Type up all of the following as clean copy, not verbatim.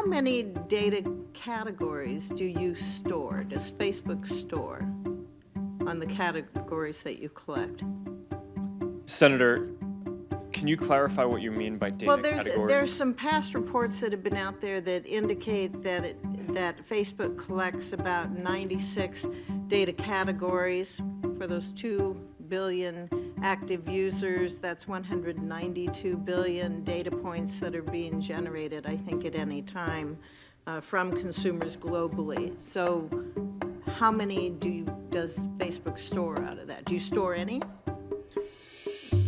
How many data categories do you store, does Facebook store on the categories that you collect? Senator, can you clarify what you mean by data categories? There's some past reports that have been out there that indicate that Facebook collects about 96 data categories for those 2 billion active users. That's 192 billion data points that are being generated, I think, at any time from consumers globally. So how many does Facebook store out of that? Do you store any?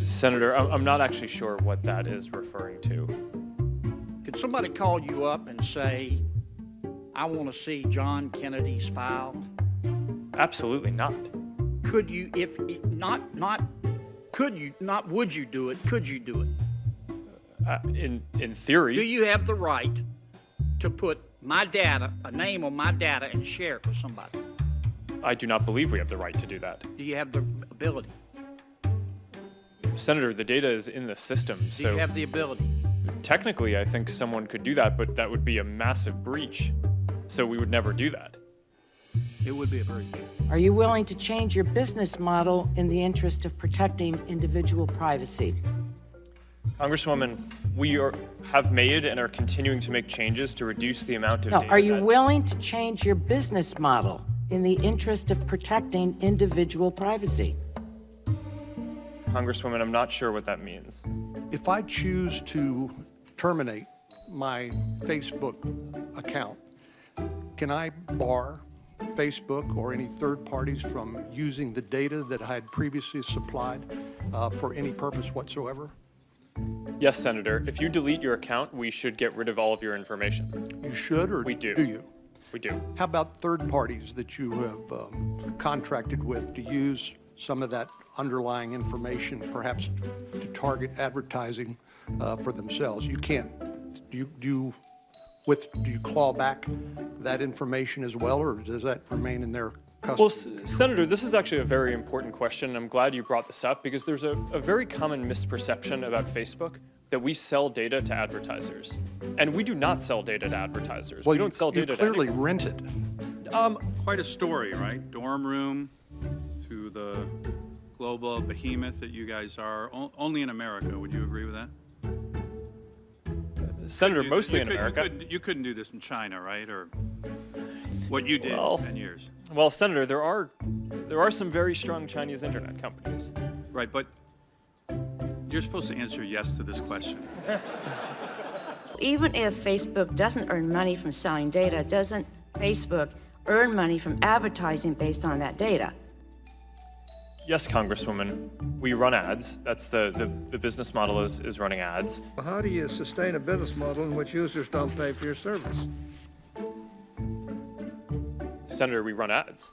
Senator, I'm not actually sure what that is referring to. Could somebody call you up and say, I want to see John Kennedy's file? Absolutely not. Could you, if it, could you, not would you do it, could you do it? In theory. Do you have the right to put my data, a name on my data, and share it with somebody? I do not believe we have the right to do that. Do you have the ability? Senator, the data is in the system, so... Do you have the ability? Technically, I think someone could do that, but that would be a massive breach. So we would never do that. It would be a breach. Are you willing to change your business model in the interest of protecting individual privacy? Congresswoman, we have made and are continuing to make changes to reduce the amount of data. Are you willing to change your business model in the interest of protecting individual privacy? Congresswoman, I'm not sure what that means. If I choose to terminate my Facebook account, can I bar Facebook or any third parties from using the data that I had previously supplied for any purpose whatsoever? Yes, Senator. If you delete your account, we should get rid of all of your information. You should, or we do. Do you? We do. How about third parties that you have contracted with to use some of that underlying information, perhaps to target advertising for themselves? You can't. Do you claw back that information as well, or does that remain in their custody? Well, Senator, this is actually a very important question, and I'm glad you brought this up, because there's a very common misperception about Facebook that we sell data to advertisers. And we do not sell data to advertisers. Well, we don't sell data to anyone. clearly rent it. Quite a story, right? Dorm room to the global behemoth that you guys are, only in America. Would you agree with that? Senator, mostly in America. You couldn't do this in China, right? Or what you did in 10 years. Well, Senator, there are some very strong Chinese internet companies. Right, but you're supposed to answer yes to this question. Even if Facebook doesn't earn money from selling data, doesn't Facebook earn money from advertising based on that data? Yes, Congresswoman. We run ads. That's the business model is running ads. How do you sustain a business model in which users don't pay for your service? Senator, we run ads.